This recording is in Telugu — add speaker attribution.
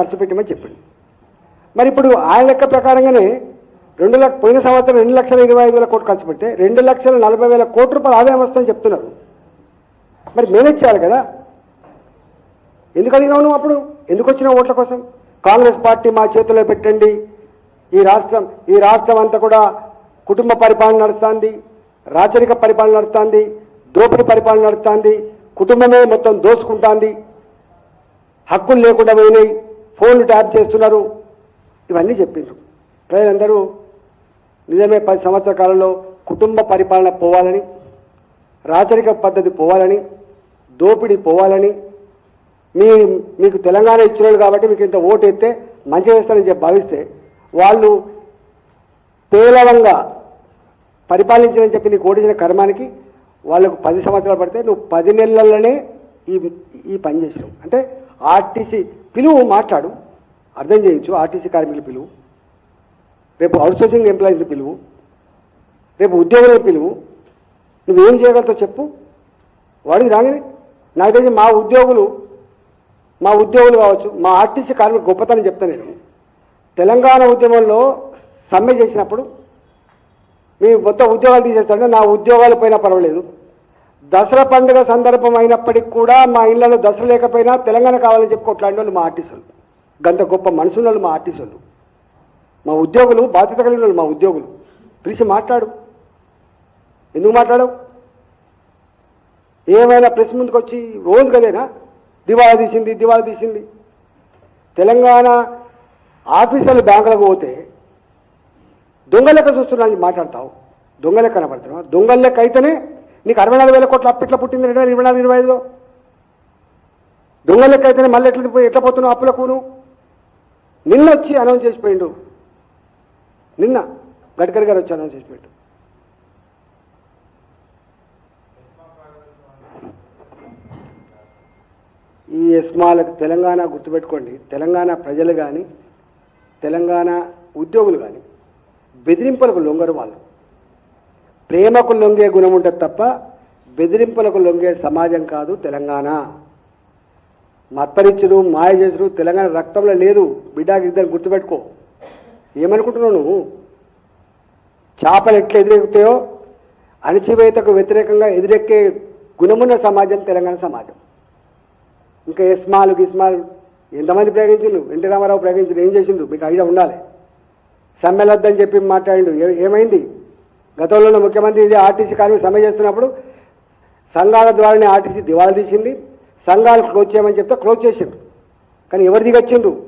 Speaker 1: ఖర్చు పెట్టమని చెప్పింది. మరి ఇప్పుడు ఆయన లెక్క ప్రకారంగానే పోయిన సంవత్సరం 2,25,000 కోట్లు ఖర్చు పెడితే 2,40,000 కోట్ల రూపాయలు ఆదాయం వస్తుందని చెప్తున్నారు. మరి మేనేజ్ చేయాలి కదా. ఎందుకు అడిగినావు నువ్వు? అప్పుడు ఎందుకు వచ్చినావు ఓట్ల కోసం? కాంగ్రెస్ పార్టీ మా చేతిలో పెట్టండి, ఈ రాష్ట్రం అంతా కూడా కుటుంబ పరిపాలన నడుస్తుంది, రాచరిక పరిపాలన నడుస్తుంది, దోపిడీ పరిపాలన నడుస్తుంది, కుటుంబమే మొత్తం దోచుకుంటుంది, హక్కులు లేకుండా పోయినాయి, ఫోన్లు ట్యాప్ చేస్తున్నారు, ఇవన్నీ చెప్పిండ్రు. ప్రజలందరూ నిజమే 10 సంవత్సరాల కాలంలో కుటుంబ పరిపాలన పోవాలని, రాచరిక పద్ధతి పోవాలని, దోపిడీ పోవాలని, మీకు తెలంగాణ ఇచ్చినాడు కాబట్టి మీకు ఇంత ఓటు ఎత్తే మంచి చేస్తారని చెప్పి భావిస్తే వాళ్ళు పేలవంగా పరిపాలించాలని చెప్పి నీకు ఓటించిన కర్మానికి వాళ్ళకు 10 సంవత్సరాలు పడితే నువ్వు 10 నెలల్లోనే ఈ పని చేసినావు. అంటే ఆర్టీసీ పిలువు, మాట్లాడు, అర్థం చేయించు, ఆర్టీసీ కార్మికులు పిలువు, రేపు అవుట్సోర్సింగ్ ఎంప్లాయీస్ని పిలువు, రేపు ఉద్యోగులను పిలువు, నువ్వేం చేయగలుగుతావు చెప్పు. వాడికి రాగానే నాకు తెలిసి మా ఉద్యోగులు కావచ్చు, మా ఆర్టీసీ కార్మికులు గొప్పతనం చెప్తాను నేను. తెలంగాణ ఉద్యమంలో సమ్మె చేసినప్పుడు మీ మొత్తం ఉద్యోగాలు తీసేస్తారంటే నా ఉద్యోగాలు పోయినా పర్వాలేదు, దసరా పండుగ సందర్భం అయినప్పటికీ కూడా మా ఇళ్లలో దసరా లేకపోయినా తెలంగాణ కావాలని చెప్పి కొట్లాడిన వాళ్ళు మా ఆర్టీసీలు, గంత గొప్ప మనసున్న వాళ్ళు మా ఆర్టీసీలు, మా ఉద్యోగులు, బాధ్యత కలిగిన వాళ్ళు మా ఉద్యోగులు. పిలిచి మాట్లాడు. ఎందుకు మాట్లాడవు? ఏమైనా ప్రెస్ ముందుకు వచ్చి రోజు కదేనా దివాళా తీసింది. తెలంగాణ ఆఫీసర్లు బ్యాంకులకు పోతే దొంగ లెక్క చూస్తున్నాను మాట్లాడతావు, దొంగ లెక్క కనబడుతున్నావు. దొంగ లెక్క అయితేనే నీకు 64,000 కోట్ల అప్పిట్లా పుట్టింది 2024-25లో. దొంగ లెక్క అయితేనే మళ్ళీ ఎట్లా పోతున్నావు అప్పులకు? నిన్న వచ్చి అనౌన్స్ చేసిపోయిండు, నిన్న గడ్కరీ గారు వచ్చి అనౌన్స్ చేసిపోయిండు. ఈ ఎస్మాలకు తెలంగాణ గుర్తుపెట్టుకోండి, తెలంగాణ ప్రజలు కానీ తెలంగాణ ఉద్యోగులు కానీ బెదిరింపులకు లొంగరు. వాళ్ళు ప్రేమకు లొంగే గుణం ఉంటుంది తప్ప బెదిరింపులకు లొంగే సమాజం కాదు తెలంగాణ. మత్తరిచ్చుడు, మాయ చేసుడు తెలంగాణ రక్తంలో లేదు బిడ్డకి. ఇద్దరు గుర్తుపెట్టుకో. ఏమనుకుంటున్నావు నువ్వు? చేపలు ఎట్లా ఎదురెక్కుతాయో అణచివేతకు వ్యతిరేకంగా ఎదురెక్కే గుణమున్న సమాజం తెలంగాణ సమాజం. ఇంకా ఎస్మాలు ఎంతమంది ప్రయోగించిండు? ఎన్టీ రామారావు ప్రయోగించిండు, ఏం చేసిండు మీకు ఐడియా ఉండాలి. సమ్మెలొద్దని చెప్పి మాట్లాడిండు, ఏమైంది? గతంలో ముఖ్యమంత్రి ఇది ఆర్టీసీ కార్మికులు సమ్మె చేస్తున్నప్పుడు సంఘాల ద్వారానే ఆర్టీసీ దివాళా తీసింది, సంఘాలు క్లోజ్ చేయమని చెప్తే క్లోజ్ చేసిండ్రు. కానీ ఎవరు దిగొచ్చిండ్రు?